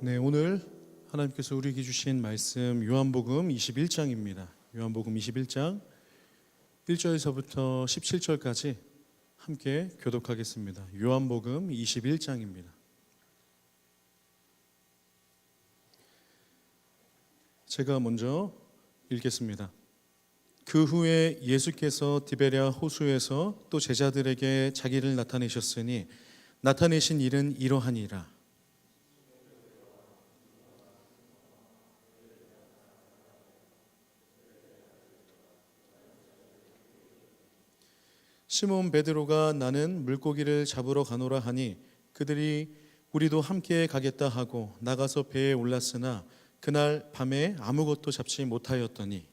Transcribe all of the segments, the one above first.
네, 오늘 하나님께서 우리에게 주신 말씀 요한복음 21장입니다. 요한복음 21장 1절에서부터 17절까지 함께 교독하겠습니다. 요한복음 21장입니다. 제가 먼저 읽겠습니다. 그 후에 예수께서 디베랴 호수에서 또 제자들에게 자기를 나타내셨으니 나타내신 일은 이러하니라. 시몬 베드로가 나는 물고기를 잡으러 가노라 하니 그들이 우리도 함께 가겠다 하고 나가서 배에 올랐으나 그날 밤에 아무것도 잡지 못하였더니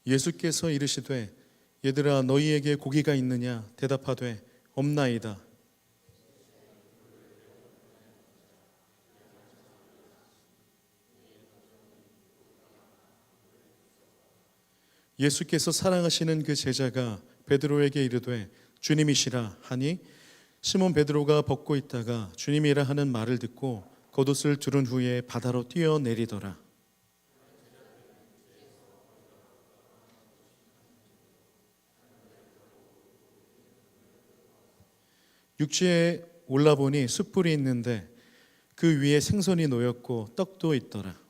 예수께서 이르시되 얘들아 너희에게 고기가 있느냐 대답하되 없나이다. 예수께서 사랑하시는 그 제자가 베드로에게 이르되 주님이시라 하니 시몬 베드로가 벗고 있다가 주님이라 하는 말을 듣고 겉옷을 두른 후에 바다로 뛰어내리더라. 육지에 올라보니 숯불이 있는데 그 위에 생선이 놓였고 떡도 있더라.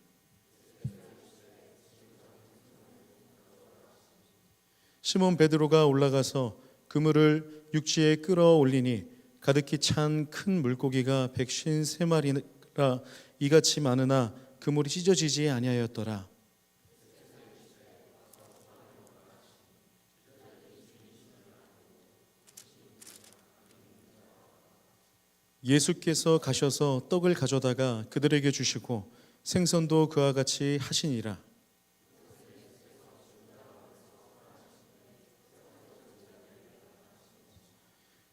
시몬 베드로가 올라가서 그물을 육지에 끌어올리니 가득히 찬 큰 물고기가 153마리라 이같이 많으나 그물이 찢어지지 아니하였더라. 예수께서 가셔서 떡을 가져다가 그들에게 주시고 생선도 그와 같이 하시니라.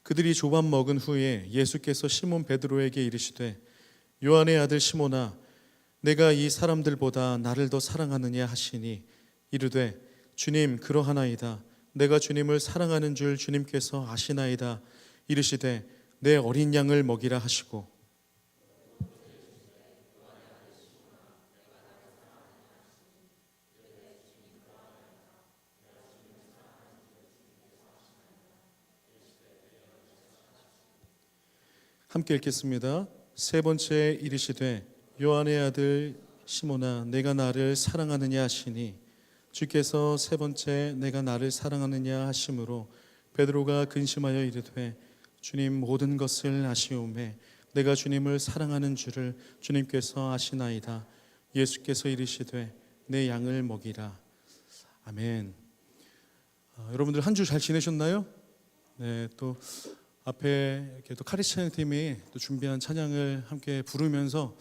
그들이 조반 먹은 후에 예수께서 시몬 베드로에게 이르시되 요한의 아들 시몬아 내가 이 사람들보다 나를 더 사랑하느냐 하시니 이르되 주님 그러하나이다. 내가 주님을 사랑하는 줄 주님께서 아시나이다. 이르시되 내 어린 양을 먹이라 하시고 함께 읽겠습니다. 세 번째 이르시되 요한의 아들 시몬아 내가 나를 사랑하느냐 하시니 주께서 세 번째 내가 나를 사랑하느냐 하심으로 베드로가 근심하여 이르되 주님 모든 것을 아시오매 내가 주님을 사랑하는 줄을 주님께서 아시나이다. 예수께서 이르시되 내 양을 먹이라. 아멘. 여러분들 한 주 잘 지내셨나요? 네, 또 앞에 이렇게 또 카리스찬 팀이 또 준비한 찬양을 함께 부르면서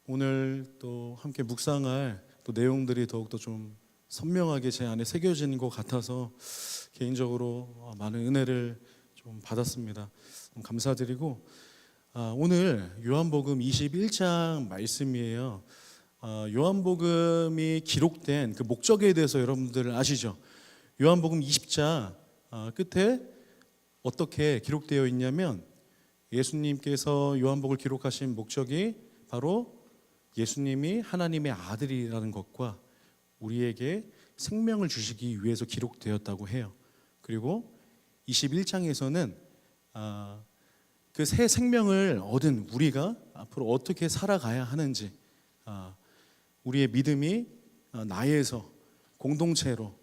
오늘 또 함께 묵상할 또 내용들이 더욱더 좀 선명하게 제 안에 새겨진 것 같아서 개인적으로 많은 은혜를 좀 받았습니다. 감사드리고 오늘 요한복음 21장 말씀이에요. 요한복음이 기록된 그 목적에 대해서 여러분들 아시죠? 요한복음 20장 끝에 어떻게 기록되어 있냐면 예수님께서 요한복음을 기록하신 목적이 바로 예수님이 하나님의 아들이라는 것과 우리에게 생명을 주시기 위해서 기록되었다고 해요. 그리고 21장에서는 그 새 생명을 얻은 우리가 앞으로 어떻게 살아가야 하는지 우리의 믿음이 나에서 공동체로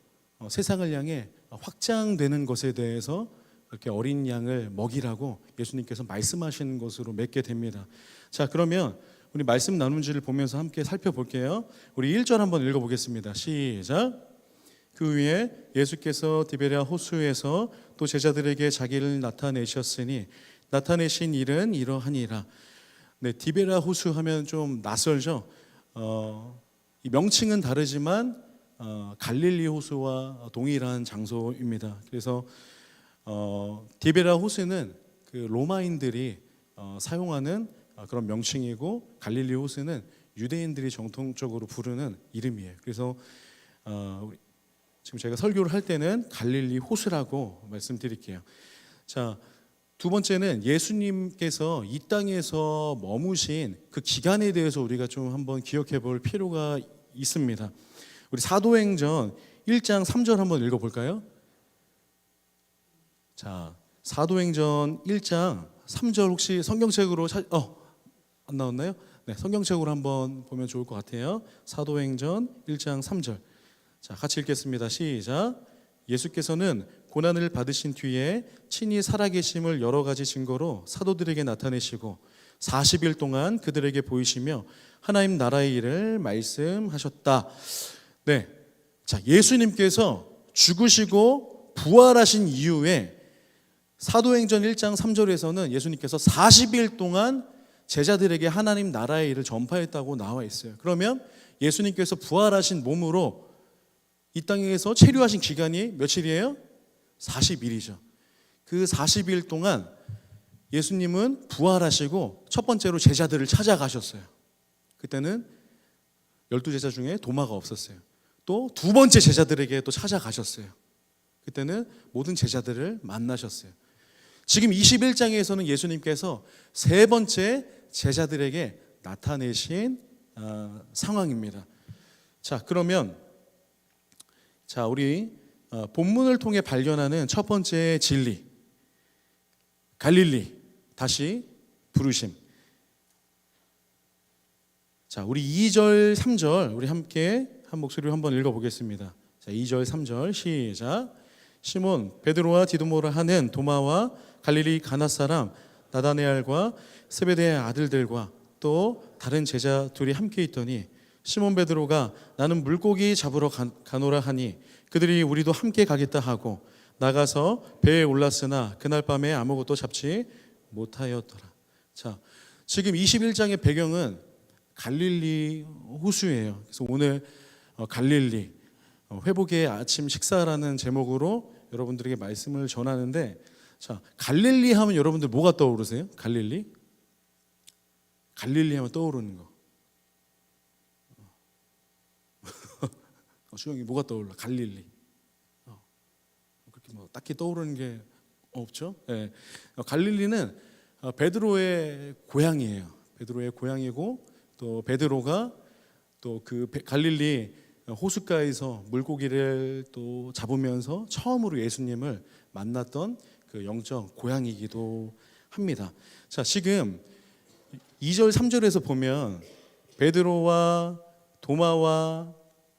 세상을 향해 확장되는 것에 대해서 이렇게 어린 양을 먹이라고 예수님께서 말씀하시는 것으로 맺게 됩니다. 자, 그러면 우리 말씀 나눔지를 보면서 함께 살펴볼게요. 우리 1절 한번 읽어보겠습니다. 시작. 그 위에 예수께서 디베랴 호수에서 또 제자들에게 자기를 나타내셨으니 나타내신 일은 이러하니라. 네, 디베랴 호수 하면 좀 낯설죠. 이 명칭은 다르지만 갈릴리 호수와 동일한 장소입니다. 그래서 디베랴 호수는 그 로마인들이 사용하는 그런 명칭이고 갈릴리 호수는 유대인들이 정통적으로 부르는 이름이에요. 그래서 지금 제가 설교를 할 때는 갈릴리 호수라고 말씀드릴게요. 자, 두 번째는 예수님께서 이 땅에서 머무신 그 기간에 대해서 우리가 좀 한번 기억해 볼 필요가 있습니다. 우리 사도행전 1장 3절 한번 읽어볼까요? 자, 사도행전 1장 3절 혹시 성경책으로 안 나왔나요? 네, 성경책으로 한번 보면 좋을 것 같아요. 사도행전 1장 3절. 자, 같이 읽겠습니다. 시작. 예수께서는 고난을 받으신 뒤에 친히 살아계심을 여러 가지 증거로 사도들에게 나타내시고 40일 동안 그들에게 보이시며 하나님 나라의 일을 말씀하셨다. 네, 자, 예수님께서 죽으시고 부활하신 이후에 사도행전 1장 3절에서는 예수님께서 40일 동안 제자들에게 하나님 나라의 일을 전파했다고 나와 있어요. 그러면 예수님께서 부활하신 몸으로 이 땅에서 체류하신 기간이 며칠이에요? 40일이죠. 그 40일 동안 예수님은 부활하시고 첫 번째로 제자들을 찾아가셨어요. 그때는 12제자 중에 도마가 없었어요. 또 두 번째 제자들에게 또 찾아가셨어요. 그때는 모든 제자들을 만나셨어요. 지금 21장에서는 예수님께서 세 번째 제자들에게 나타내신 상황입니다. 자, 그러면 우리 본문을 통해 발견하는 첫 번째 진리, 갈릴리 다시 부르심. 자, 우리 2절 3절 우리 함께 한 목소리로 한번 읽어보겠습니다. 자, 2절 3절 시작. 시몬 베드로와 디두모라 하는 도마와 갈릴리 가나 사람 나다네알과 세베대의 아들들과 또 다른 제자 둘이 함께 있더니 시몬 베드로가 나는 물고기 잡으러 가노라 하니 그들이 우리도 함께 가겠다 하고 나가서 배에 올랐으나 그날 밤에 아무것도 잡지 못하였더라. 자, 지금 21장의 배경은 갈릴리 호수예요. 그래서 오늘 갈릴리 회복의 아침 식사라는 제목으로 여러분들에게 말씀을 전하는데, 자, 갈릴리 하면 여러분들 뭐가 떠오르세요? 갈릴리 하면 떠오르는 거. 수영이 뭐가 떠올라? 갈릴리. 그렇게 뭐 딱히 떠오르는 게 없죠. 네. 갈릴리는 베드로의 고향이에요. 베드로의 고향이고 또 베드로가 또 그 갈릴리 호숫가에서 물고기를 또 잡으면서 처음으로 예수님을 만났던 그 영적 고향이기도 합니다. 자, 지금 2절 3절에서 보면 베드로와 도마와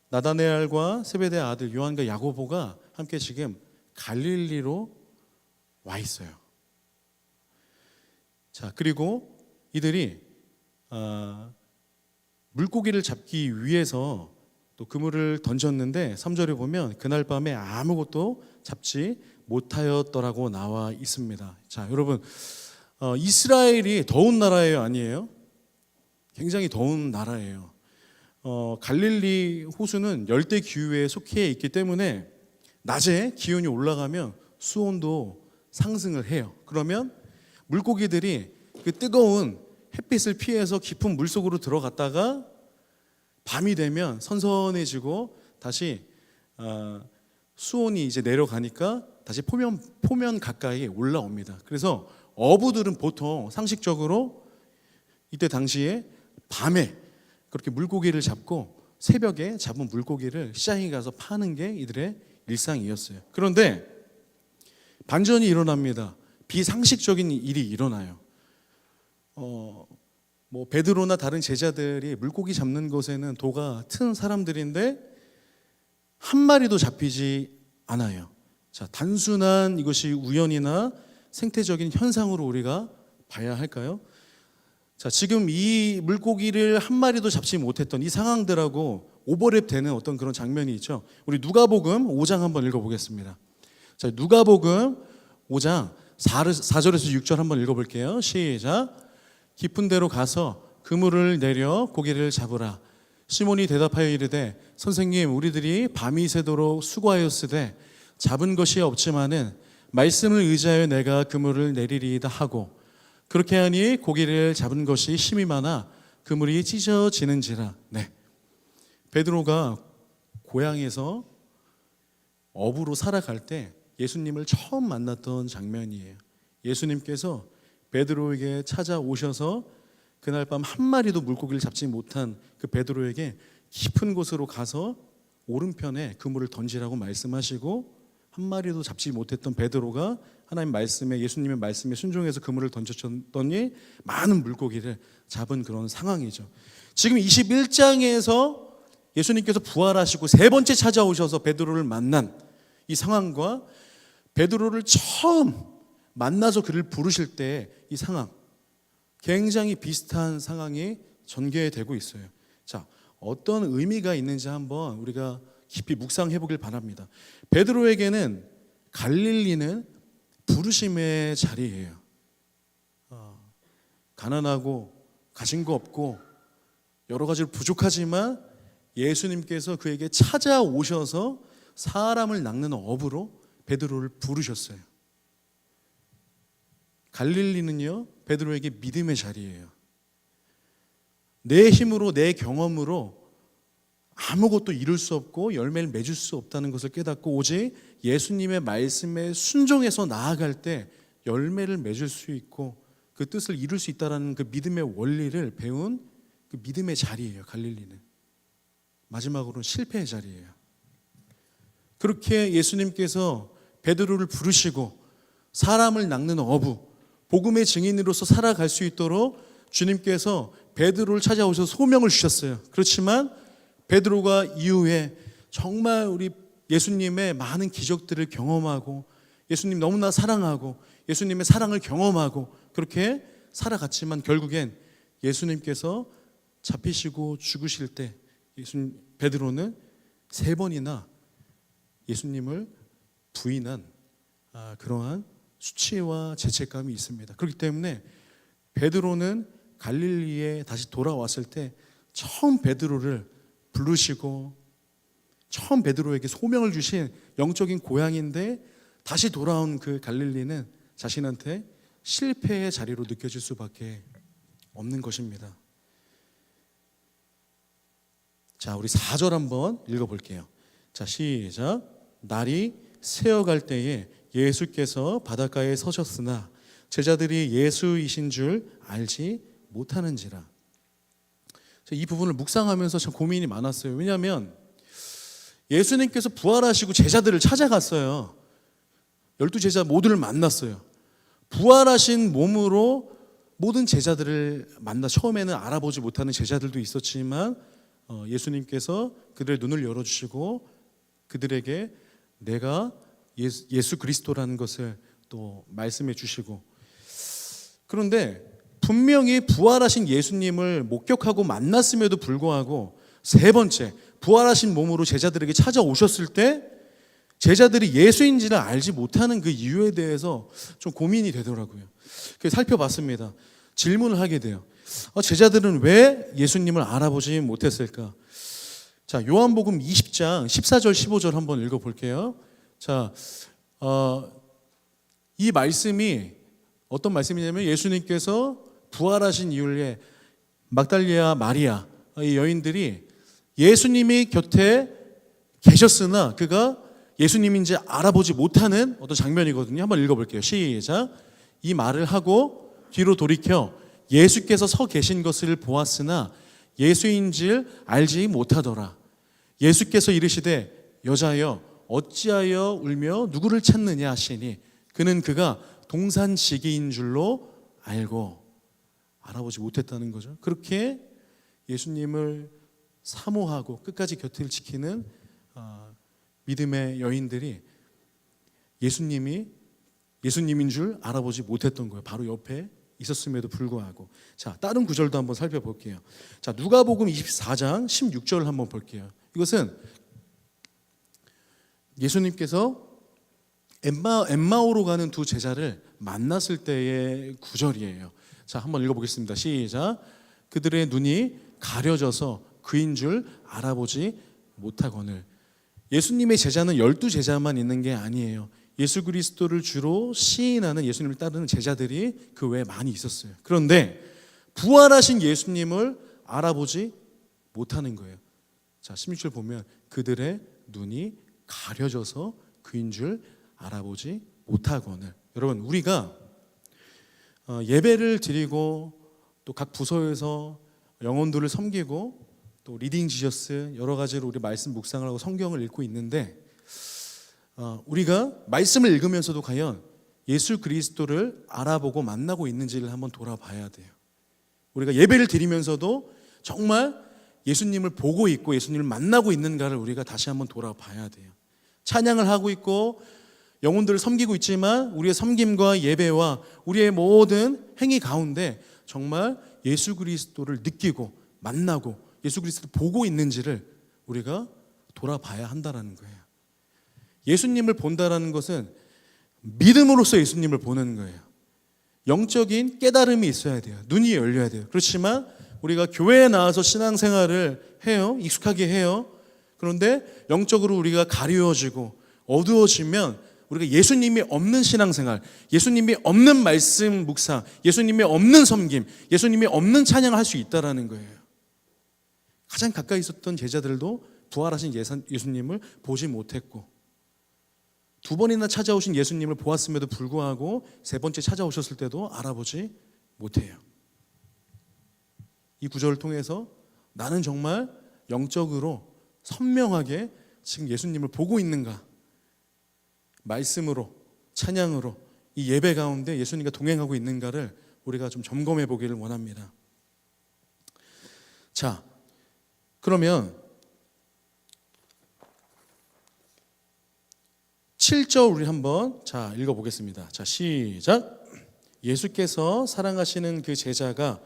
나다네알과 세베대의 아들 요한과 야고보가 함께 지금 갈릴리로 와 있어요. 자, 그리고 이들이 물고기를 잡기 위해서 또 그물을 던졌는데 3절에 보면 그날 밤에 아무것도 잡지 못하였더라고 나와 있습니다. 자, 여러분, 이스라엘이 더운 나라예요, 아니에요? 굉장히 더운 나라예요. 갈릴리 호수는 열대 기후에 속해 있기 때문에 낮에 기온이 올라가면 수온도 상승을 해요. 그러면 물고기들이 그 뜨거운 햇빛을 피해서 깊은 물속으로 들어갔다가 밤이 되면 선선해지고 다시 수온이 이제 내려가니까 다시 포면 가까이 올라옵니다. 그래서 어부들은 보통 상식적으로 이때 당시에 밤에 그렇게 물고기를 잡고 새벽에 잡은 물고기를 시장에 가서 파는 게 이들의 일상이었어요. 그런데 반전이 일어납니다. 비상식적인 일이 일어나요. 뭐 베드로나 다른 제자들이 물고기 잡는 것에는 도가 튼 사람들인데 한 마리도 잡히지 않아요. 자, 단순한 이것이 우연이나 생태적인 현상으로 우리가 봐야 할까요? 자, 지금 이 물고기를 한 마리도 잡지 못했던 이 상황들하고 오버랩되는 어떤 그런 장면이 있죠. 우리 누가복음 5장 한번 읽어보겠습니다. 자, 누가복음 5장 4절에서 6절 한번 읽어볼게요. 시작. 깊은 데로 가서 그물을 내려 고기를 잡으라. 시몬이 대답하여 이르되 선생님, 우리들이 밤이 새도록 수고하였으되 잡은 것이 없지만은 말씀을 의지하여 내가 그물을 내리리이다 하고 그렇게 하니 고기를 잡은 것이 심이 많아 그물이 찢어지는지라. 네, 베드로가 고향에서 업으로 살아갈 때 예수님을 처음 만났던 장면이에요. 예수님께서 베드로에게 찾아오셔서 그날 밤 한 마리도 물고기를 잡지 못한 그 베드로에게 깊은 곳으로 가서 오른편에 그물을 던지라고 말씀하시고, 한 마리도 잡지 못했던 베드로가 하나님 말씀에, 예수님의 말씀에 순종해서 그물을 던졌더니 많은 물고기를 잡은 그런 상황이죠. 지금 21장에서 예수님께서 부활하시고 세 번째 찾아오셔서 베드로를 만난 이 상황과 베드로를 처음 만나서 그를 부르실 때 이 상황, 굉장히 비슷한 상황이 전개되고 있어요. 자, 어떤 의미가 있는지 한번 우리가 깊이 묵상해 보길 바랍니다. 베드로에게는 갈릴리는 부르심의 자리예요. 가난하고 가진 거 없고 여러 가지로 부족하지만 예수님께서 그에게 찾아오셔서 사람을 낚는 업으로 베드로를 부르셨어요. 갈릴리는요, 베드로에게 믿음의 자리예요. 내 힘으로, 내 경험으로 아무것도 이룰 수 없고 열매를 맺을 수 없다는 것을 깨닫고 오직 예수님의 말씀에 순종해서 나아갈 때 열매를 맺을 수 있고 그 뜻을 이룰 수 있다는 그 믿음의 원리를 배운 그 믿음의 자리예요. 갈릴리는 마지막으로는 실패의 자리예요. 그렇게 예수님께서 베드로를 부르시고 사람을 낚는 어부, 복음의 증인으로서 살아갈 수 있도록 주님께서 베드로를 찾아오셔서 소명을 주셨어요. 그렇지만 베드로가 이후에 정말 우리 예수님의 많은 기적들을 경험하고 예수님 너무나 사랑하고 예수님의 사랑을 경험하고 그렇게 살아갔지만 결국엔 예수님께서 잡히시고 죽으실 때 베드로는 3번이나 예수님을 부인한 그러한 수치와 죄책감이 있습니다. 그렇기 때문에 베드로는 갈릴리에 다시 돌아왔을 때 처음 베드로를 부르시고 처음 베드로에게 소명을 주신 영적인 고향인데 다시 돌아온 그 갈릴리는 자신한테 실패의 자리로 느껴질 수밖에 없는 것입니다. 자, 우리 4절 한번 읽어볼게요. 자, 시작. 날이 새어갈 때에 예수께서 바닷가에 서셨으나 제자들이 예수이신 줄 알지 못하는지라. 이 부분을 묵상하면서 참 고민이 많았어요. 왜냐하면 예수님께서 부활하시고 제자들을 찾아갔어요. 12제자 모두를 만났어요. 부활하신 몸으로 모든 제자들을 만나 처음에는 알아보지 못하는 제자들도 있었지만 예수님께서 그들의 눈을 열어주시고 그들에게 내가 예수 그리스도라는 것을 또 말씀해 주시고, 그런데 분명히 부활하신 예수님을 목격하고 만났음에도 불구하고 3번째 부활하신 몸으로 제자들에게 찾아오셨을 때 제자들이 예수인지를 알지 못하는 그 이유에 대해서 좀 고민이 되더라고요. 그래서 살펴봤습니다. 질문을 하게 돼요. 제자들은 왜 예수님을 알아보지 못했을까? 자, 요한복음 20장 14절 15절 한번 읽어볼게요. 자, 이 말씀이 어떤 말씀이냐면 예수님께서 부활하신 이후에 막달리아 마리아 이 여인들이 예수님이 곁에 계셨으나 그가 예수님인지 알아보지 못하는 어떤 장면이거든요. 한번 읽어볼게요. 시작. 이 말을 하고 뒤로 돌이켜 예수께서 서 계신 것을 보았으나 예수인지 알지 못하더라. 예수께서 이르시되 여자여 어찌하여 울며 누구를 찾느냐 하시니 그는 그가 동산지기인 줄로 알고 알아보지 못했다는 거죠. 그렇게 예수님을 사모하고 끝까지 곁을 지키는 믿음의 여인들이 예수님인 줄 알아보지 못했던 거예요. 바로 옆에 있었음에도 불구하고. 자, 다른 구절도 한번 살펴볼게요. 자, 누가복음 24장 16절 한번 볼게요. 이것은 예수님께서 엠마오로 가는 2 제자를 만났을 때의 구절이에요. 자, 한번 읽어보겠습니다. 시작. 그들의 눈이 가려져서 그인 줄 알아보지 못하거늘. 예수님의 제자는 12제자만 있는 게 아니에요. 예수 그리스도를 주로 시인하는 예수님을 따르는 제자들이 그 외에 많이 있었어요. 그런데 부활하신 예수님을 알아보지 못하는 거예요. 자, 16절 보면 그들의 눈이 가려져서 그인 줄 알아보지 못하거늘. 여러분, 우리가 예배를 드리고 또 각 부서에서 영혼들을 섬기고 또 리딩 지저스 여러 가지로 우리 말씀 묵상을 하고 성경을 읽고 있는데, 우리가 말씀을 읽으면서도 과연 예수 그리스도를 알아보고 만나고 있는지를 한번 돌아봐야 돼요. 우리가 예배를 드리면서도 정말 예수님을 보고 있고 예수님을 만나고 있는가를 우리가 다시 한번 돌아봐야 돼요. 찬양을 하고 있고 영혼들을 섬기고 있지만 우리의 섬김과 예배와 우리의 모든 행위 가운데 정말 예수 그리스도를 느끼고 만나고 예수 그리스도를 보고 있는지를 우리가 돌아봐야 한다는 거예요. 예수님을 본다라는 것은 믿음으로써 예수님을 보는 거예요. 영적인 깨달음이 있어야 돼요. 눈이 열려야 돼요. 그렇지만 우리가 교회에 나와서 신앙생활을 해요. 익숙하게 해요. 그런데 영적으로 우리가 가려워지고 어두워지면 우리가 예수님이 없는 신앙생활, 예수님이 없는 말씀 묵상, 예수님이 없는 섬김, 예수님이 없는 찬양을 할 수 있다는 거예요. 가장 가까이 있었던 제자들도 부활하신 예수님을 보지 못했고, 두 번이나 찾아오신 예수님을 보았음에도 불구하고 세 번째 찾아오셨을 때도 알아보지 못해요. 이 구절을 통해서 나는 정말 영적으로 선명하게 지금 예수님을 보고 있는가, 말씀으로 찬양으로 이 예배 가운데 예수님과 동행하고 있는가를 우리가 좀 점검해 보기를 원합니다. 자, 그러면 7절 우리 한번 읽어보겠습니다. 자, 시작. 예수께서 사랑하시는 그 제자가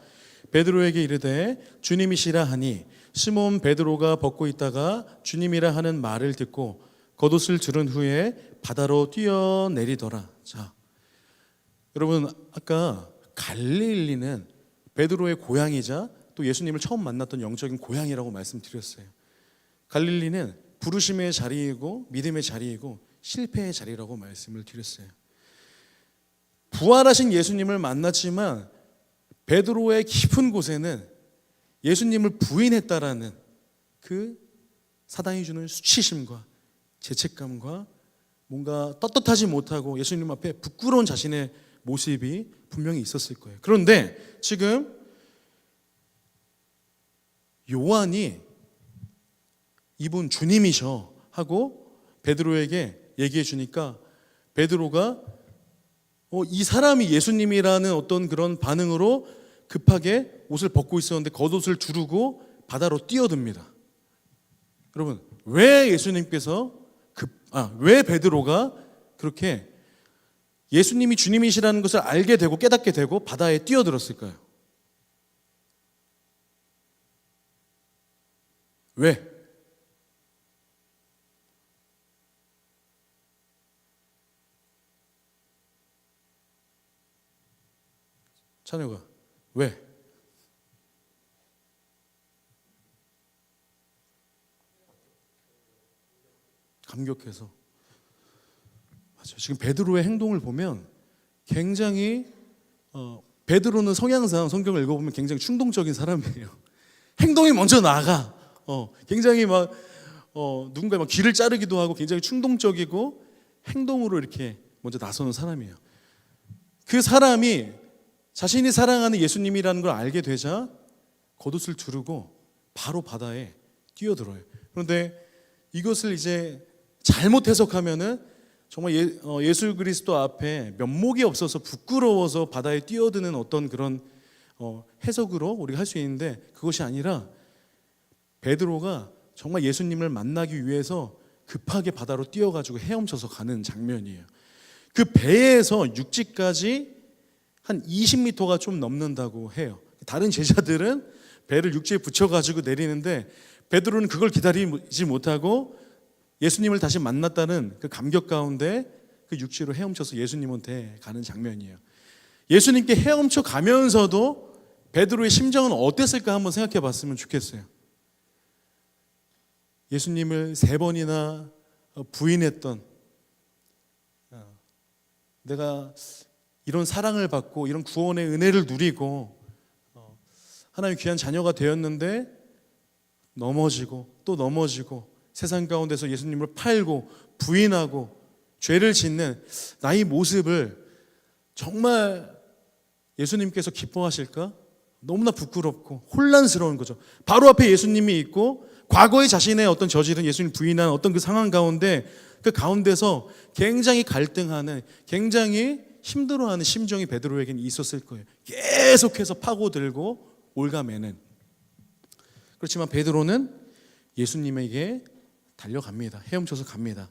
베드로에게 이르되 주님이시라 하니 시몬 베드로가 벗고 있다가 주님이라 하는 말을 듣고 겉옷을 두른 후에 바다로 뛰어내리더라. 자, 여러분, 아까 갈릴리는 베드로의 고향이자 또 예수님을 처음 만났던 영적인 고향이라고 말씀드렸어요. 갈릴리는 부르심의 자리이고 믿음의 자리이고 실패의 자리라고 말씀을 드렸어요. 부활하신 예수님을 만났지만 베드로의 깊은 곳에는 예수님을 부인했다라는 그 사단이 주는 수치심과 죄책감과 뭔가 떳떳하지 못하고 예수님 앞에 부끄러운 자신의 모습이 분명히 있었을 거예요. 그런데 지금 요한이 이분 주님이셔 하고 베드로에게 얘기해 주니까 베드로가 이 사람이 예수님이라는 어떤 그런 반응으로 급하게 옷을 벗고 있었는데 겉옷을 두르고 바다로 뛰어듭니다. 여러분, 왜 왜 베드로가 그렇게 예수님이 주님이시라는 것을 알게 되고 깨닫게 되고 바다에 뛰어들었을까요? 왜? 찬우가 왜? 감격해서. 맞아요. 지금 베드로의 행동을 보면 굉장히 베드로는 성향상 성경을 읽어보면 굉장히 충동적인 사람이에요. 행동이 먼저 나가. 굉장히 누군가 귀를 자르기도 하고 굉장히 충동적이고 행동으로 이렇게 먼저 나서는 사람이에요. 그 사람이 자신이 사랑하는 예수님이라는 걸 알게 되자 겉옷을 두르고 바로 바다에 뛰어들어요. 그런데 이것을 이제 잘못 해석하면은 정말 예수 그리스도 앞에 면목이 없어서 부끄러워서 바다에 뛰어드는 어떤 그런 해석으로 우리가 할 수 있는데, 그것이 아니라 베드로가 정말 예수님을 만나기 위해서 급하게 바다로 뛰어가지고 헤엄쳐서 가는 장면이에요. 그 배에서 육지까지 한 20m가 좀 넘는다고 해요. 다른 제자들은 배를 육지에 붙여가지고 내리는데 베드로는 그걸 기다리지 못하고 예수님을 다시 만났다는 그 감격 가운데 그 육지로 헤엄쳐서 예수님한테 가는 장면이에요. 예수님께 헤엄쳐 가면서도 베드로의 심정은 어땠을까 한번 생각해 봤으면 좋겠어요. 예수님을 3번이나 부인했던, 내가 이런 사랑을 받고 이런 구원의 은혜를 누리고 하나님의 귀한 자녀가 되었는데 넘어지고 또 넘어지고 세상 가운데서 예수님을 팔고 부인하고 죄를 짓는 나의 모습을 정말 예수님께서 기뻐하실까? 너무나 부끄럽고 혼란스러운 거죠. 바로 앞에 예수님이 있고 과거의 자신의 어떤 저지른 예수님 부인한 어떤 그 상황 가운데 그 가운데서 굉장히 갈등하는, 굉장히 힘들어하는 심정이 베드로에게는 있었을 거예요. 계속해서 파고들고 올가매는. 그렇지만 베드로는 예수님에게 달려갑니다. 헤엄쳐서 갑니다.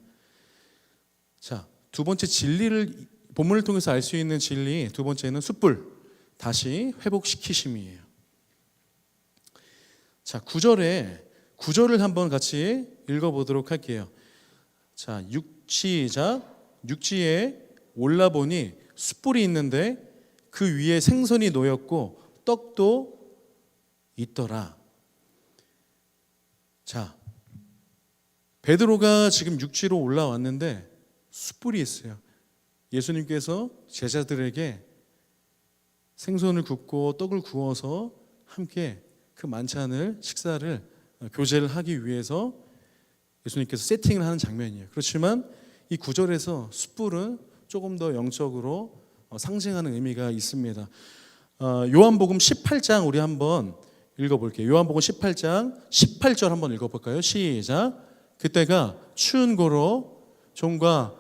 자, 두 번째 진리를, 본문을 통해서 알 수 있는 진리, 두 번째는 숯불, 다시 회복시키심이에요. 자, 9절을 한번 같이 읽어보도록 할게요. 자, 시작. 육지에 올라보니 숯불이 있는데 그 위에 생선이 놓였고 떡도 있더라. 자, 베드로가 지금 육지로 올라왔는데 숯불이 있어요. 예수님께서 제자들에게 생선을 굽고 떡을 구워서 함께 그 만찬을, 식사를, 교제를 하기 위해서 예수님께서 세팅을 하는 장면이에요. 그렇지만 이 9절에서 숯불은 조금 더 영적으로 상징하는 의미가 있습니다. 요한복음 18장 우리 한번 읽어볼게요. 요한복음 18장 18절 한번 읽어볼까요? 시작. 그때가 추운 고로 종과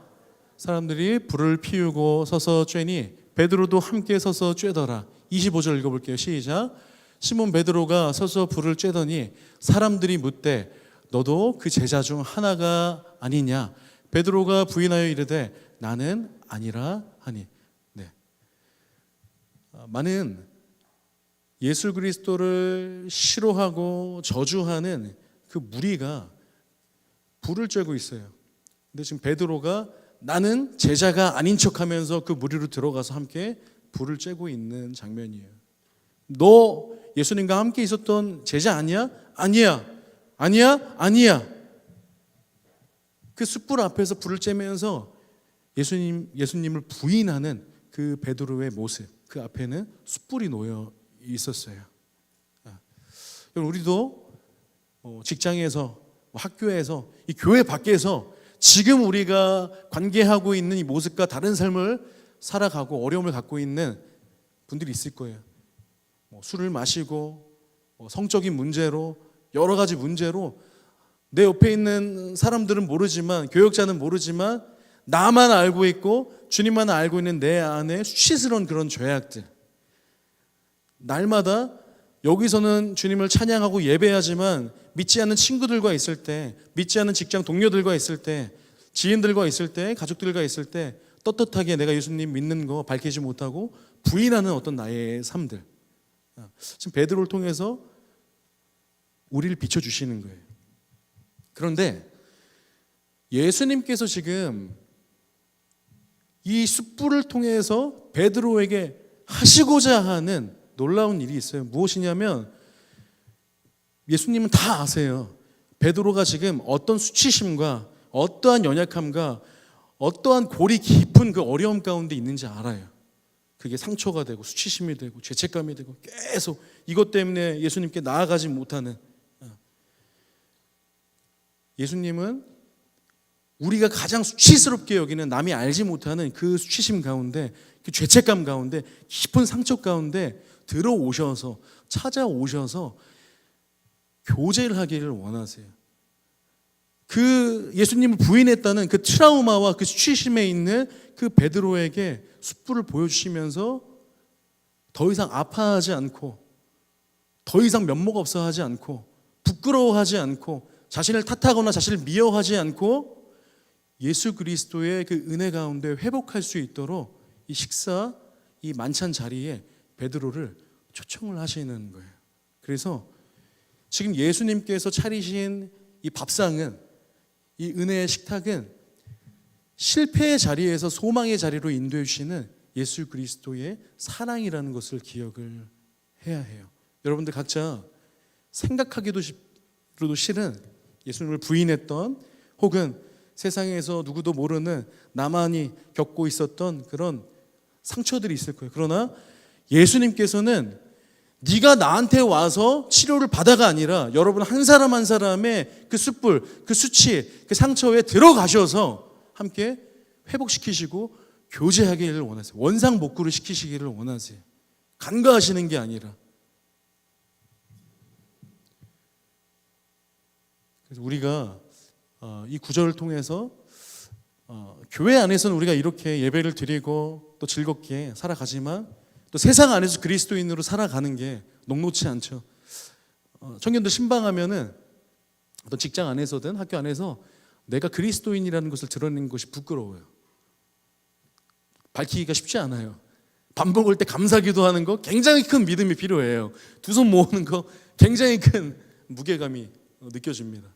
사람들이 불을 피우고 서서 쬐니 베드로도 함께 서서 쬐더라. 25절 읽어볼게요. 시작. 시몬 베드로가 서서 불을 쬐더니 사람들이 묻되 너도 그 제자 중 하나가 아니냐? 베드로가 부인하여 이르되 나는 아니라 하니. 네. 많은 예수 그리스도를 싫어하고 저주하는 그 무리가 불을 쬐고 있어요. 근데 지금 베드로가 나는 제자가 아닌 척하면서 그 무리로 들어가서 함께 불을 쬐고 있는 장면이에요. 너 예수님과 함께 있었던 제자 아니야? 아니야. 아니야? 아니야. 그 숯불 앞에서 불을 쬐면서 예수님을 부인하는 그 베드로의 모습, 그 앞에는 숯불이 놓여 있었어요. 우리도 직장에서, 학교에서, 이 교회 밖에서 지금 우리가 관계하고 있는 이 모습과 다른 삶을 살아가고 어려움을 갖고 있는 분들이 있을 거예요. 술을 마시고 성적인 문제로 여러 가지 문제로 내 옆에 있는 사람들은 모르지만, 교역자는 모르지만 나만 알고 있고 주님만 알고 있는 내 안에 수치스러운 그런 죄악들, 날마다 여기서는 주님을 찬양하고 예배하지만 믿지 않는 친구들과 있을 때, 믿지 않는 직장 동료들과 있을 때, 지인들과 있을 때, 가족들과 있을 때 떳떳하게 내가 예수님 믿는 거 밝히지 못하고 부인하는 어떤 나의 삶들, 지금 베드로를 통해서 우리를 비춰주시는 거예요. 그런데 예수님께서 지금 이 숯불을 통해서 베드로에게 하시고자 하는 놀라운 일이 있어요. 무엇이냐면 예수님은 다 아세요. 베드로가 지금 어떤 수치심과 어떠한 연약함과 어떠한 골이 깊은 그 어려움 가운데 있는지 알아요. 그게 상처가 되고 수치심이 되고 죄책감이 되고 계속 이것 때문에 예수님께 나아가지 못하는, 예수님은 우리가 가장 수치스럽게 여기는 남이 알지 못하는 그 수치심 가운데, 그 죄책감 가운데, 깊은 상처 가운데 들어오셔서, 찾아오셔서 교제를 하기를 원하세요. 그 예수님을 부인했다는 그 트라우마와 그 수치심에 있는 그 베드로에게 숯불을 보여주시면서 더 이상 아파하지 않고, 더 이상 면목 없어 하지 않고, 부끄러워하지 않고, 자신을 탓하거나 자신을 미워하지 않고 예수 그리스도의 그 은혜 가운데 회복할 수 있도록 이 식사, 이 만찬 자리에 베드로를 초청을 하시는 거예요. 그래서 지금 예수님께서 차리신 이 밥상은, 이 은혜의 식탁은 실패의 자리에서 소망의 자리로 인도해 주시는 예수 그리스도의 사랑이라는 것을 기억을 해야 해요. 여러분들 각자 생각하기도 싫은 예수님을 부인했던, 혹은 세상에서 누구도 모르는 나만이 겪고 있었던 그런 상처들이 있을 거예요. 그러나 예수님께서는 네가 나한테 와서 치료를 받아가 아니라 여러분 한 사람 한 사람의 그 숯불, 그 수치, 그 상처에 들어가셔서 함께 회복시키시고 교제하기를 원하세요. 원상복구를 시키시기를 원하세요. 간과하시는 게 아니라. 그래서 우리가 이 구절을 통해서 교회 안에서는 우리가 이렇게 예배를 드리고 또 즐겁게 살아가지만 또 세상 안에서 그리스도인으로 살아가는 게 녹록치 않죠. 청년들 신방하면은 어떤 직장 안에서든 학교 안에서 내가 그리스도인이라는 것을 드러내는 것이 부끄러워요. 밝히기가 쉽지 않아요. 밥 먹을 때 감사기도 하는 거 굉장히 큰 믿음이 필요해요. 두 손 모으는 거 굉장히 큰 무게감이 느껴집니다.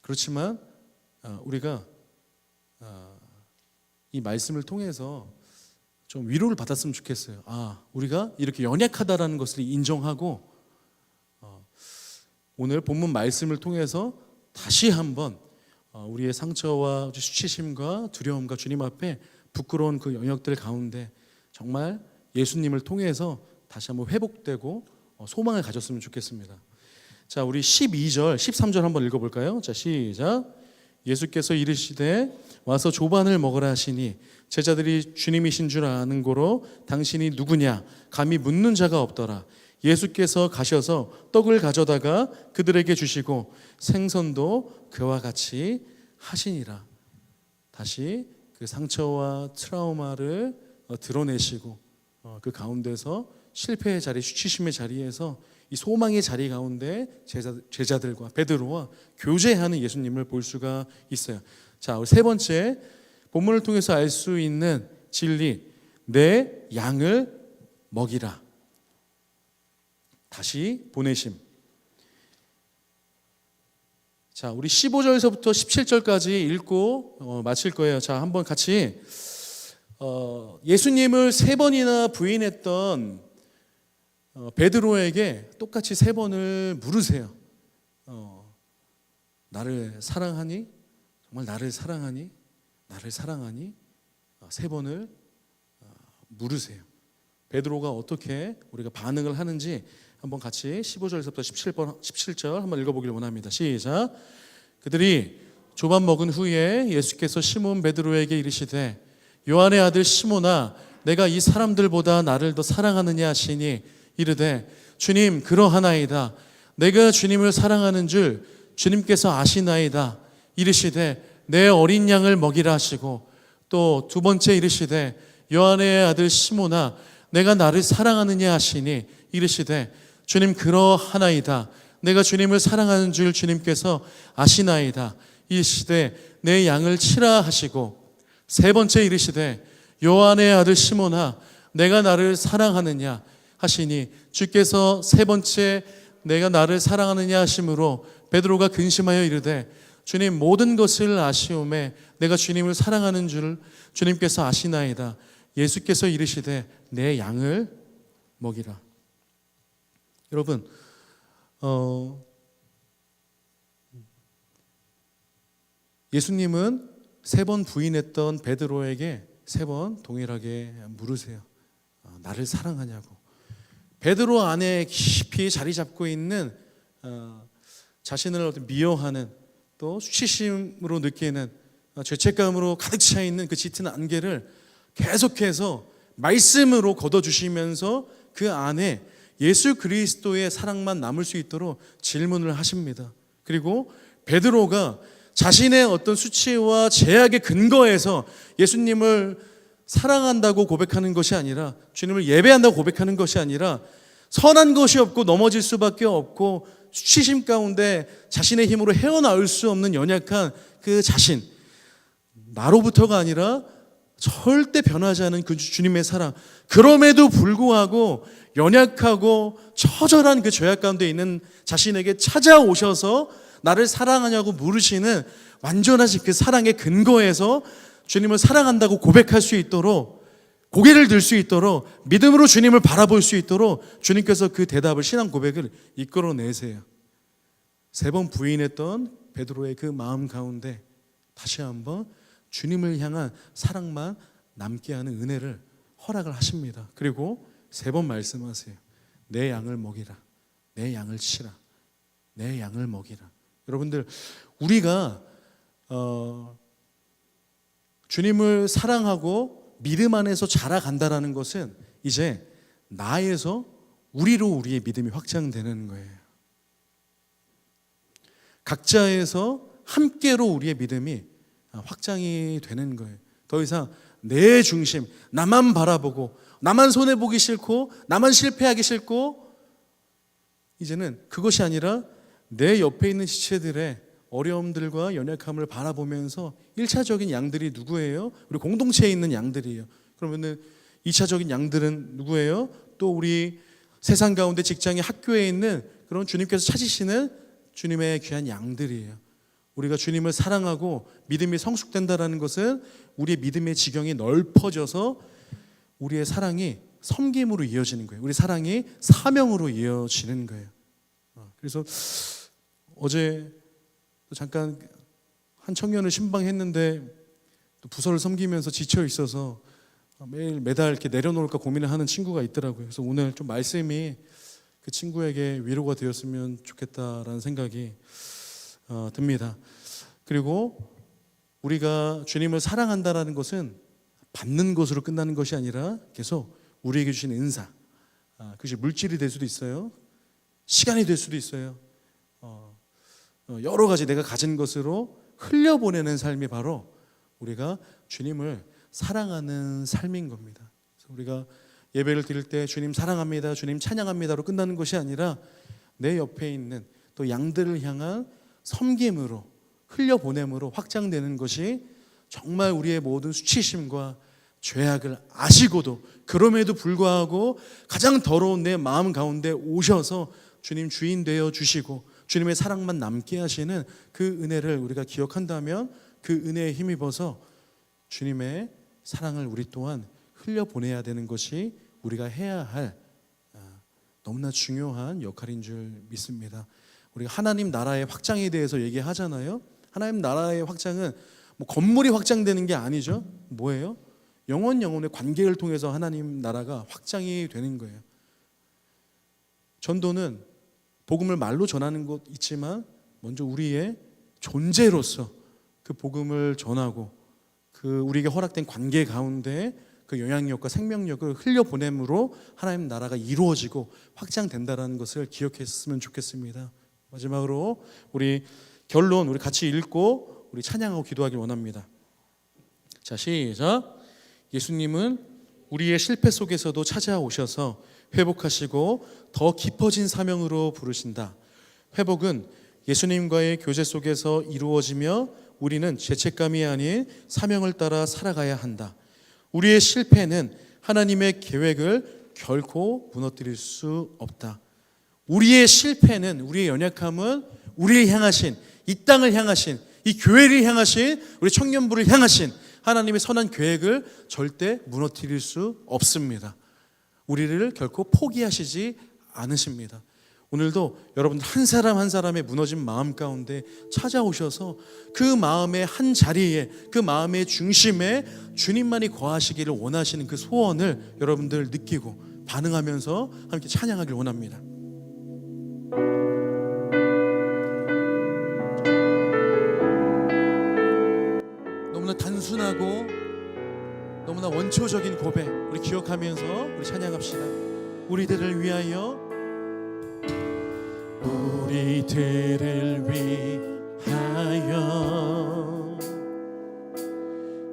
그렇지만 우리가 이 말씀을 통해서 좀 위로를 받았으면 좋겠어요. 우리가 이렇게 연약하다라는 것을 인정하고 오늘 본문 말씀을 통해서 다시 한번 우리의 상처와 수치심과 두려움과 주님 앞에 부끄러운 그 영역들 가운데 정말 예수님을 통해서 다시 한번 회복되고 소망을 가졌으면 좋겠습니다. 자, 우리 12절, 13절 한번 읽어볼까요? 자, 시작. 예수께서 이르시되 와서 조반을 먹으라 하시니 제자들이 주님이신 줄 아는 고로 당신이 누구냐 감히 묻는 자가 없더라. 예수께서 가셔서 떡을 가져다가 그들에게 주시고 생선도 그와 같이 하시니라. 다시 그 상처와 트라우마를 드러내시고 그 가운데서 실패의 자리, 수치심의 자리에서 이 소망의 자리 가운데 제자들과 베드로와 교제하는 예수님을 볼 수가 있어요. 자, 세 번째 본문을 통해서 알 수 있는 진리, 내 양을 먹이라. 다시 보내심. 자, 우리 15절에서부터 17절까지 읽고 마칠 거예요. 자, 한번 같이 예수님을 3번이나 부인했던 베드로에게 똑같이 3번을 물으세요. 나를 사랑하니? 정말 나를 사랑하니? 나를 사랑하니? 3번을 물으세요. 베드로가 어떻게 우리가 반응을 하는지 한번 같이 15절에서부터 17절 한번 읽어보길 원합니다. 시작. 그들이 조반 먹은 후에 예수께서 시몬 베드로에게 이르시되 요한의 아들 시몬아 내가 이 사람들보다 나를 더 사랑하느냐 하시니 이르되 주님 그러하나이다. 내가 주님을 사랑하는 줄 주님께서 아시나이다. 이르시되 내 어린 양을 먹이라 하시고 또 두 번째 이르시되 요한의 아들 시몬아 내가 나를 사랑하느냐 하시니 이르시되 주님 그러하나이다. 내가 주님을 사랑하는 줄 주님께서 아시나이다. 이르시되 내 양을 치라 하시고 세 번째 이르시되 요한의 아들 시몬아 내가 나를 사랑하느냐 하시니 주께서 세 번째 내가 나를 사랑하느냐 하심으로 베드로가 근심하여 이르되 주님 모든 것을 아시오매 내가 주님을 사랑하는 줄 주님께서 아시나이다. 예수께서 이르시되 내 양을 먹이라. 여러분 예수님은 3번 부인했던 베드로에게 3번 동일하게 물으세요. 나를 사랑하냐고. 베드로 안에 깊이 자리 잡고 있는 자신을 어떤 미워하는 또 수치심으로 느끼는 죄책감으로 가득 차 있는 그 짙은 안개를 계속해서 말씀으로 걷어주시면서 그 안에 예수 그리스도의 사랑만 남을 수 있도록 질문을 하십니다. 그리고 베드로가 자신의 어떤 수치와 제약의 근거에서 예수님을 사랑한다고 고백하는 것이 아니라 주님을 예배한다고 고백하는 것이 아니라 선한 것이 없고 넘어질 수밖에 없고 수치심 가운데 자신의 힘으로 헤어나올 수 없는 연약한 그 자신, 나로부터가 아니라 절대 변하지 않은 그 주님의 사랑, 그럼에도 불구하고 연약하고 처절한 그 죄악 가운데 있는 자신에게 찾아오셔서 나를 사랑하냐고 물으시는 완전하신 그 사랑의 근거에서 주님을 사랑한다고 고백할 수 있도록, 고개를 들 수 있도록, 믿음으로 주님을 바라볼 수 있도록 주님께서 그 대답을, 신앙 고백을 이끌어내세요. 3번 부인했던 베드로의 그 마음 가운데 다시 한번 주님을 향한 사랑만 남게 하는 은혜를 허락을 하십니다. 그리고 3번 말씀하세요. 내 양을 먹이라. 내 양을 치라. 내 양을 먹이라. 여러분들, 우리가 주님을 사랑하고 믿음 안에서 자라간다라는 것은 이제 나에서 우리로 우리의 믿음이 확장되는 거예요. 각자에서 함께로 우리의 믿음이 확장이 되는 거예요. 더 이상 내 중심, 나만 바라보고 나만 손해보기 싫고 나만 실패하기 싫고, 이제는 그것이 아니라 내 옆에 있는 지체들의 어려움들과 연약함을 바라보면서 1차적인 양들이 누구예요? 우리 공동체에 있는 양들이에요. 그러면은 2차적인 양들은 누구예요? 또 우리 세상 가운데 직장에 학교에 있는 그런 주님께서 찾으시는 주님의 귀한 양들이에요. 우리가 주님을 사랑하고 믿음이 성숙된다는 것은 우리의 믿음의 지경이 넓어져서 우리의 사랑이 섬김으로 이어지는 거예요. 우리 사랑이 사명으로 이어지는 거예요. 그래서 어제 잠깐 한 청년을 신방했는데 또 부서를 섬기면서 지쳐 있어서 매달 이렇게 내려놓을까 고민을 하는 친구가 있더라고요. 그래서 오늘 좀 말씀이 그 친구에게 위로가 되었으면 좋겠다라는 생각이 듭니다. 그리고 우리가 주님을 사랑한다라는 것은 받는 것으로 끝나는 것이 아니라 계속 우리에게 주신 은사, 그것이 물질이 될 수도 있어요, 시간이 될 수도 있어요, 여러 가지 내가 가진 것으로 흘려보내는 삶이 바로 우리가 주님을 사랑하는 삶인 겁니다. 그래서 우리가 예배를 드릴 때 주님 사랑합니다, 주님 찬양합니다로 끝나는 것이 아니라 내 옆에 있는 또 양들을 향한 섬김으로, 흘려보냄으로 확장되는 것이 정말 우리의 모든 수치심과 죄악을 아시고도 그럼에도 불구하고 가장 더러운 내 마음 가운데 오셔서 주님 주인 되어 주시고 주님의 사랑만 남게 하시는 그 은혜를 우리가 기억한다면 그 은혜에 힘입어서 주님의 사랑을 우리 또한 흘려보내야 되는 것이 우리가 해야 할 너무나 중요한 역할인 줄 믿습니다. 우리가 하나님 나라의 확장에 대해서 얘기하잖아요. 하나님 나라의 확장은 뭐 건물이 확장되는 게 아니죠. 뭐예요? 영혼의 관계를 통해서 하나님 나라가 확장이 되는 거예요. 전도는 복음을 말로 전하는 것 있지만 먼저 우리의 존재로서 그 복음을 전하고 그 우리에게 허락된 관계 가운데 그 영향력과 생명력을 흘려보냄으로 하나님 나라가 이루어지고 확장된다는 것을 기억했으면 좋겠습니다. 마지막으로 우리 결론 우리 같이 읽고 우리 찬양하고 기도하길 원합니다. 자, 시작. 예수님은 우리의 실패 속에서도 찾아오셔서 회복하시고 더 깊어진 사명으로 부르신다. 회복은 예수님과의 교제 속에서 이루어지며 우리는 죄책감이 아닌 사명을 따라 살아가야 한다. 우리의 실패는 하나님의 계획을 결코 무너뜨릴 수 없다. 우리의 실패는, 우리의 연약함은 우리를 향하신, 이 땅을 향하신, 이 교회를 향하신, 우리 청년부를 향하신 하나님의 선한 계획을 절대 무너뜨릴 수 없습니다. 우리를 결코 포기하시지 않으십니다. 오늘도 여러분 한 사람 한 사람의 무너진 마음 가운데 찾아오셔서 그 마음의 한 자리에, 그 마음의 중심에 주님만이 거하시기를 원하시는 그 소원을 여러분들 느끼고 반응하면서 함께 찬양하길 원합니다. 너무나 단순하고 너무나 원초적인 고백 우리 기억하면서 우리 찬양합시다. 우리들을 위하여, 우리들을 위하여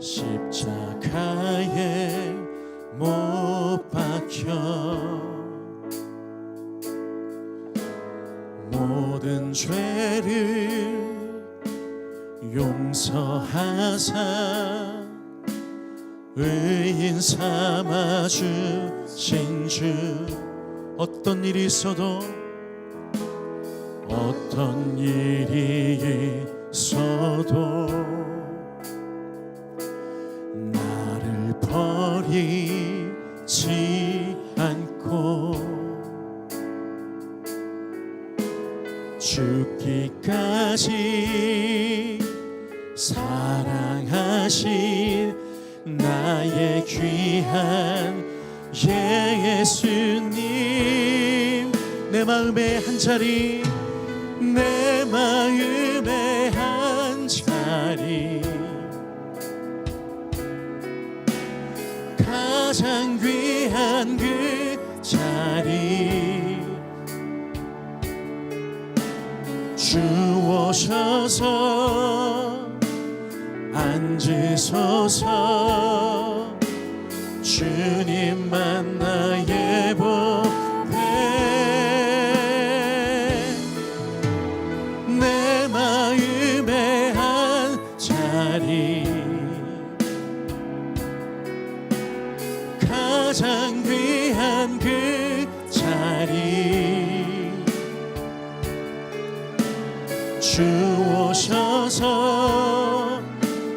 십자가에 못 박혀 모든 죄를 용서하사 의인 삼아 주신 주, 어떤 일이 있어도 어떤 일이 있어도 나를 버리지 않고 죽기까지 사랑하신 나의 귀한 예수님, 내 마음의 한 자리, 내 마음의 한 자리, 가장 귀한 그 자리 주오셔서 앉으소서. 주님만 나의 보배, 내 마음의 한 자리, 가장 귀한 그 자리 주오셔서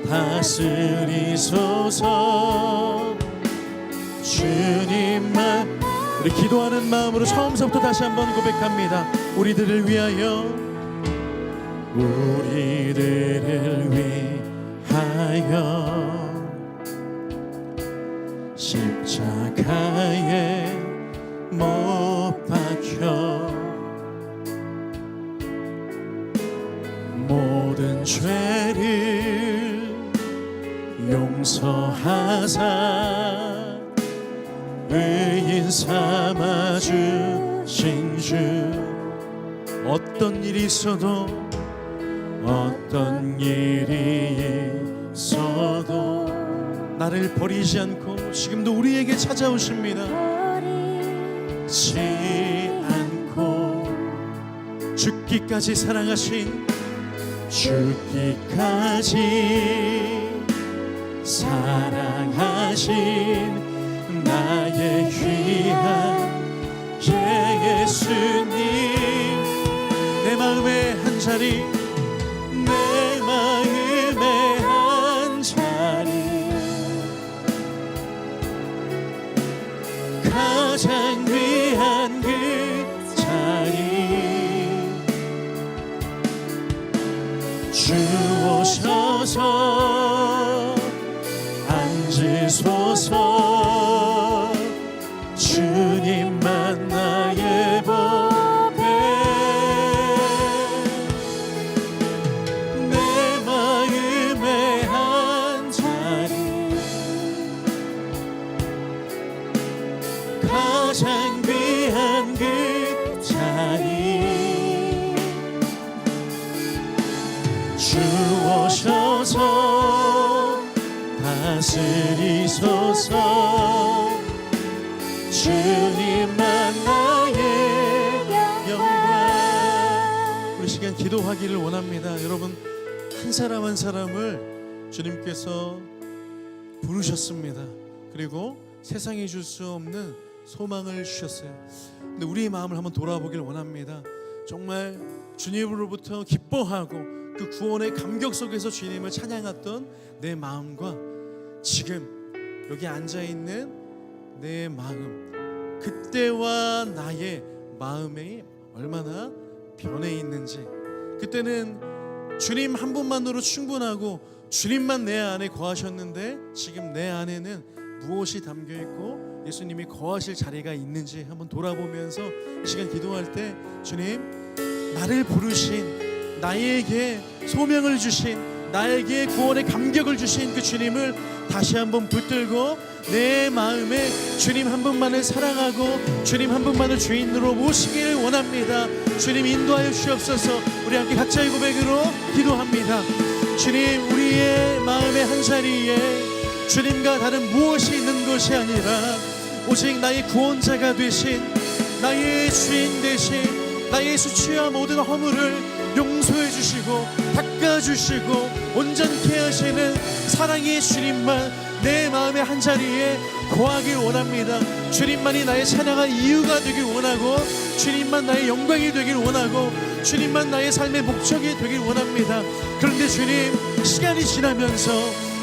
다스리소서. 주님만. 우리 기도하는 마음으로 처음부터 다시 한번 고백합니다. 우리들을 위하여, 우리들을 위하여 십자가에 못 박혀 모든 죄를 용서하사 의인 삼아 주신 주. 어떤 일이 있어도, 어떤 일이 있어도 나를 버리지 않고 지금도 우리에게 찾아오십니다. 버리지 않고 죽기까지 사랑하신, 죽기까지 사랑하신 나의 귀한 예수님. 내 마음의 한 자리, 내 마음의 한 자리, 가장 귀한 그 자리 주오셔서 앉으소서. 주님만 나의 보배, 내 마음의 한 자리, 가장 귀한 그 자리 주오셔서 다스리소서. 주님만 나의 영광. 우리 시간 기도하기를 원합니다. 여러분, 한 사람 한 사람을 주님께서 부르셨습니다. 그리고 세상이 줄 수 없는 소망을 주셨어요. 근데 우리의 마음을 한번 돌아보길 원합니다. 정말 주님으로부터 기뻐하고 그 구원의 감격 속에서 주님을 찬양했던 내 마음과 지금 여기 앉아있는 내 마음, 그때와 나의 마음이 얼마나 변해 있는지. 그때는 주님 한 분만으로 충분하고 주님만 내 안에 거하셨는데 지금 내 안에는 무엇이 담겨있고 예수님이 거하실 자리가 있는지 한번 돌아보면서 이 시간 기도할 때, 주님, 나를 부르신, 나에게 소명을 주신, 나에게 구원의 감격을 주신 그 주님을 다시 한번 붙들고 내 마음에 주님 한 분만을 사랑하고 주님 한 분만을 주인으로 모시기를 원합니다. 주님 인도하여 주옵소서. 우리 함께 각자의 고백으로 기도합니다. 주님, 우리의 마음의 한자리에 주님과 다른 무엇이 있는 것이 아니라 오직 나의 구원자가 되신, 나의 주인 되신, 나의 수치와 모든 허물을 용서해 주시고 닦아주시고 온전케 하시는 사랑의 주님만 내 마음의 한자리에 거하길 원합니다. 주님만이 나의 찬양한 이유가 되길 원하고, 주님만 나의 영광이 되길 원하고, 주님만 나의 삶의 목적이 되길 원합니다. 그런데 주님, 시간이 지나면서,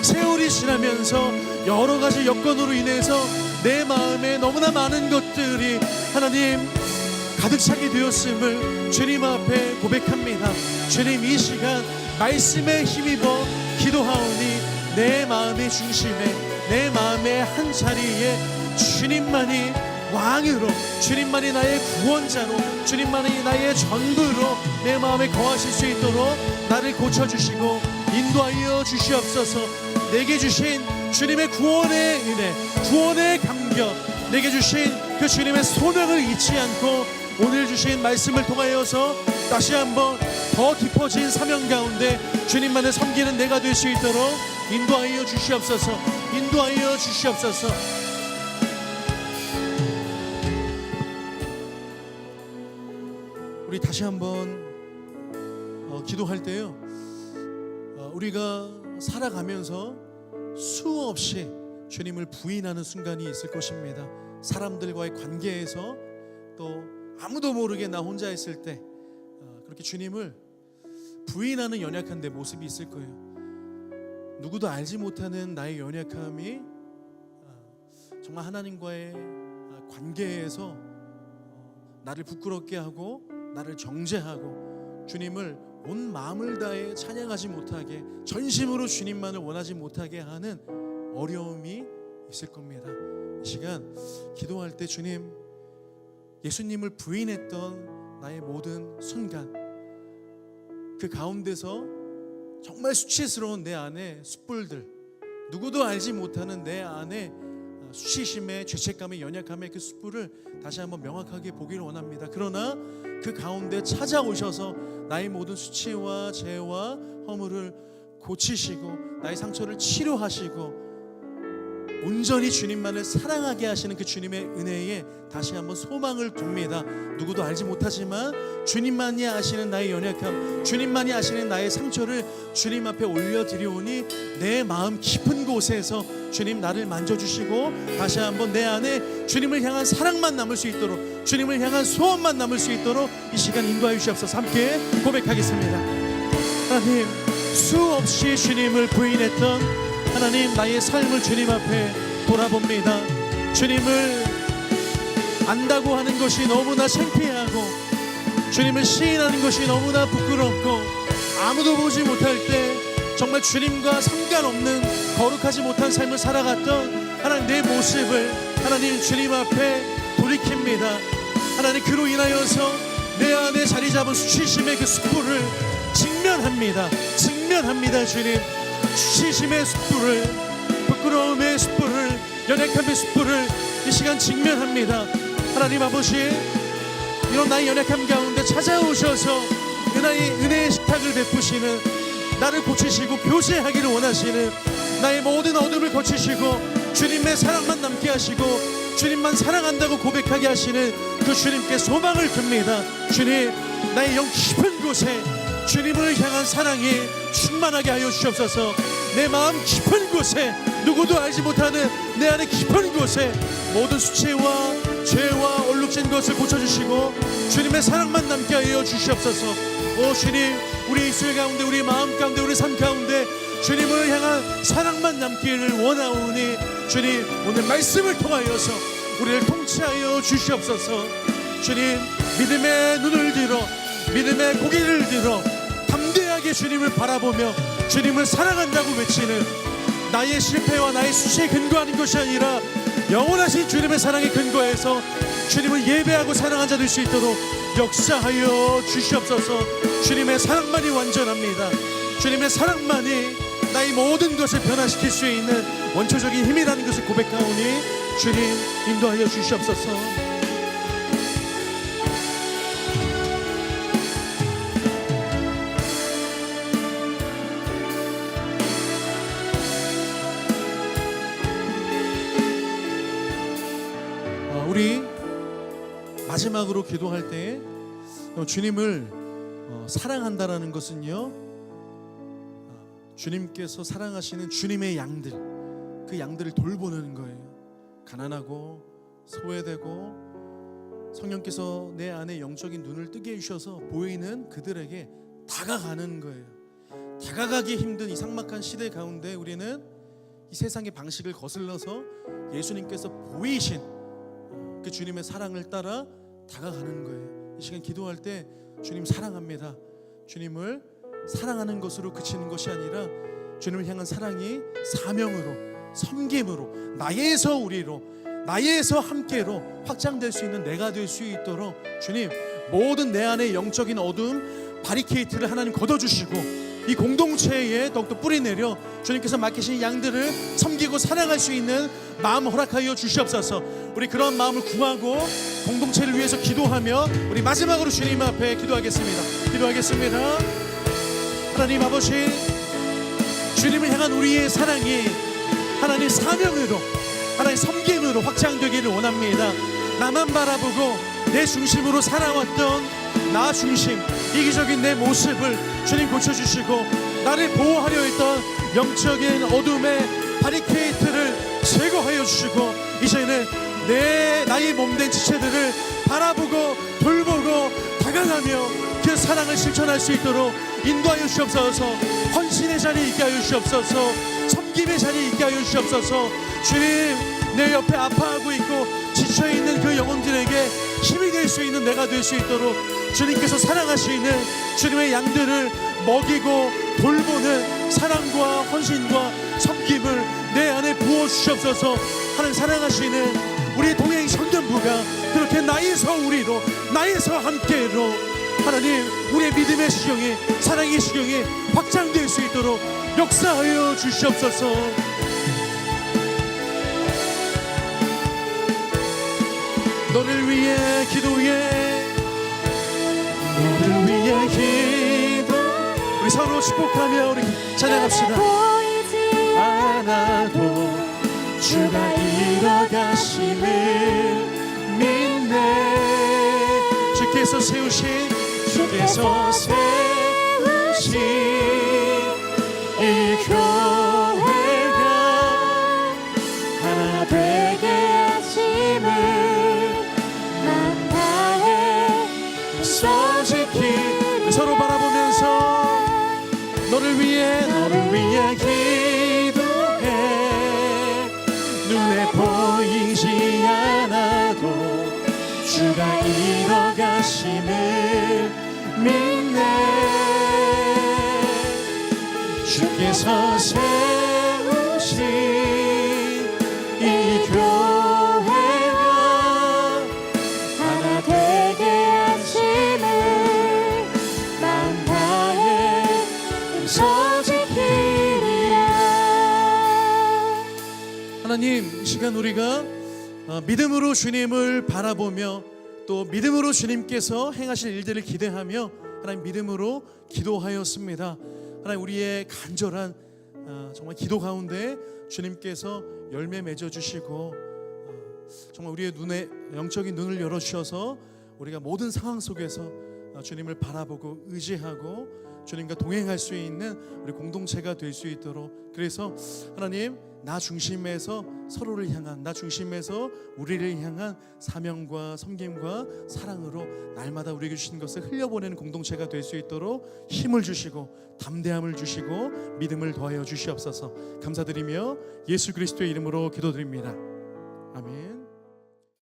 세월이 지나면서 여러 가지 여건으로 인해서 내 마음에 너무나 많은 것들이 하나님 가득 차게 되었음을 주님 앞에 고백합니다. 주님, 이 시간 말씀에 힘입어 기도하오니 내 마음의 중심에, 내 마음의 한 자리에 주님만이 왕으로, 주님만이 나의 구원자로, 주님만이 나의 전부로 내 마음에 거하실 수 있도록 나를 고쳐주시고 인도하여 주시옵소서. 내게 주신 주님의 구원의 은혜, 구원의 감격, 내게 주신 그 주님의 소명을 잊지 않고 오늘 주신 말씀을 통하여서 다시 한번 더 깊어진 사명 가운데 주님만을 섬기는 내가 될 수 있도록 인도하여 주시옵소서. 인도하여 주시옵소서. 우리 다시 한번 기도할 때요, 우리가 살아가면서 수없이 주님을 부인하는 순간이 있을 것입니다. 사람들과의 관계에서 또 아무도 모르게 나 혼자 있을 때 그렇게 주님을 부인하는 연약한 내 모습이 있을 거예요. 누구도 알지 못하는 나의 연약함이 정말 하나님과의 관계에서 나를 부끄럽게 하고 나를 정죄하고 주님을 온 마음을 다해 찬양하지 못하게, 전심으로 주님만을 원하지 못하게 하는 어려움이 있을 겁니다. 이 시간 기도할 때 주님, 예수님을 부인했던 나의 모든 순간, 그 가운데서 정말 수치스러운 내 안에 숯불들, 누구도 알지 못하는 내 안에 수치심의, 죄책감의, 연약함의 그 숯불을 다시 한번 명확하게 보기를 원합니다. 그러나 그 가운데 찾아오셔서 나의 모든 수치와 죄와 허물을 고치시고 나의 상처를 치료하시고 온전히 주님만을 사랑하게 하시는 그 주님의 은혜에 다시 한번 소망을 둡니다. 누구도 알지 못하지만 주님만이 아시는 나의 연약함, 주님만이 아시는 나의 상처를 주님 앞에 올려드리오니 내 마음 깊은 곳에서 주님 나를 만져주시고 다시 한번 내 안에 주님을 향한 사랑만 남을 수 있도록, 주님을 향한 소원만 남을 수 있도록 이 시간 인도하여 주시옵소서. 함께 고백하겠습니다. 하나님, 수없이 주님을 부인했던 하나님, 나의 삶을 주님 앞에 돌아봅니다. 주님을 안다고 하는 것이 너무나 창피하고 주님을 시인하는 것이 너무나 부끄럽고 아무도 보지 못할 때 정말 주님과 상관없는 거룩하지 못한 삶을 살아갔던 하나님 내 모습을 하나님 주님 앞에 돌이킵니다. 하나님, 그로 인하여서 내 안에 자리 잡은 수치심의 그 숯불을 직면합니다. 주님, 수치심의 숯불을, 부끄러움의 숯불을, 연약함의 숯불을 이 시간 직면합니다. 하나님 아버지, 이런 나의 연약함 가운데 찾아오셔서 은혜의 식탁을 베푸시는, 나를 고치시고 교제하기를 원하시는, 나의 모든 어둠을 거치시고 주님의 사랑만 남게 하시고 주님만 사랑한다고 고백하게 하시는 그 주님께 소망을 듭니다. 주님, 나의 영 깊은 곳에 주님을 향한 사랑이 충만하게 하여 주시옵소서. 내 마음 깊은 곳에, 누구도 알지 못하는 내 안에 깊은 곳에 모든 수치와 죄와 얼룩진 것을 고쳐주시고 주님의 사랑만 남게 하여 주시옵소서. 오 주님, 우리 입술 가운데, 우리 마음 가운데, 우리 삶 가운데 주님을 향한 사랑만 남기를 원하오니 주님, 오늘 말씀을 통하여서 우리를 통치하여 주시옵소서. 주님, 믿음의 눈을 들어, 믿음의 고개를 들어 담대하게 주님을 바라보며 주님을 사랑한다고 외치는, 나의 실패와 나의 수치에 근거하는 것이 아니라 영원하신 주님의 사랑에 근거해서 주님을 예배하고 사랑한 자 될 수 있도록 역사하여 주시옵소서. 주님의 사랑만이 완전합니다. 주님의 사랑만이 나의 모든 것을 변화시킬 수 있는 원초적인 힘이라는 것을 고백하오니 주님 인도하여 주시옵소서. 우리 마지막으로 기도할 때 주님을 사랑한다라는 것은요, 주님께서 사랑하시는 주님의 양들, 그 양들을 돌보는 거예요. 가난하고 소외되고 성령께서 내 안에 영적인 눈을 뜨게 해주셔서 보이는 그들에게 다가가는 거예요. 다가가기 힘든 이 삭막한 시대 가운데 우리는 이 세상의 방식을 거슬러서 예수님께서 보이신 그 주님의 사랑을 따라 다가가는 거예요. 이 시간 기도할 때 주님 사랑합니다, 주님을 사랑하는 것으로 그치는 것이 아니라 주님을 향한 사랑이 사명으로, 섬김으로, 나에서 우리로, 나에서 함께로 확장될 수 있는 내가 될 수 있도록 주님, 모든 내 안의 영적인 어둠 바리케이트를 하나님 걷어주시고 이 공동체에 더욱더 뿌리내려 주님께서 맡기신 양들을 섬기고 사랑할 수 있는 마음 허락하여 주시옵소서. 우리 그런 마음을 구하고 공동체를 위해서 기도하며 우리 마지막으로 주님 앞에 기도하겠습니다. 하나님 아버지, 주님을 향한 우리의 사랑이 하나님 사명으로, 하나님 섬김으로 확장되기를 원합니다. 나만 바라보고 내 중심으로 살아왔던 나 중심, 이기적인 내 모습을 주님 고쳐주시고 나를 보호하려 했던 영적인 어둠의 바리케이트를 제거하여 주시고 이제는 나의 몸된 지체들을 바라보고 돌보고 다가가며 그 사랑을 실천할 수 있도록 인도하여 주시옵소서. 헌신의 자리에 있게 하여 주시옵소서. 섬김의 자리에 있게 하여 주시옵소서. 주님, 내 옆에 아파하고 있고 지쳐있는 그 영혼들에게 힘이 될 수 있는 내가 될 수 있도록 주님께서 사랑하시는 주님의 양들을 먹이고 돌보는 사랑과 헌신과 섬김을 내 안에 부어주시옵소서. 하나님 사랑하시는 우리 동행 성전부가 그렇게 나에서 우리로, 나에서 함께로 하나님 우리의 믿음의 시경이, 사랑의 시경이 확장될 수 있도록 역사하여 주시옵소서. 너를 위해 기도해, 너를 위해 기도. 우리 서로 축복하며 우리 찬양합시다. 보이지 않아도 주가 이뤄가심을 믿네. 주께서 세우신 이 교회가 하나 되게 하심을 만나에 서지키. 서로 바라보면서 너를 위해 기도해. 눈에 보이지 않아도 주가 이뤄가심을 믿네. 주께서 세우신 이 교회가 하나 되게 하심을 만나에 서지키리라. 하나님, 이 시간 우리가 믿음으로 주님을 바라보며 또 믿음으로 주님께서 행하실 일들을 기대하며 하나님 믿음으로 기도하였습니다. 하나님 우리의 간절한 정말 기도 가운데 주님께서 열매 맺어 주시고 정말 우리의 눈에 영적인 눈을 열어 주셔서 우리가 모든 상황 속에서 주님을 바라보고 의지하고 주님과 동행할 수 있는 우리 공동체가 될 수 있도록, 그래서 하나님 나 중심에서 서로를 향한, 나 중심에서 우리를 향한 사명과 섬김과 사랑으로 날마다 우리에게 주신 것을 흘려보내는 공동체가 될 수 있도록 힘을 주시고 담대함을 주시고 믿음을 더하여 주시옵소서. 감사드리며 예수 그리스도의 이름으로 기도드립니다. 아멘.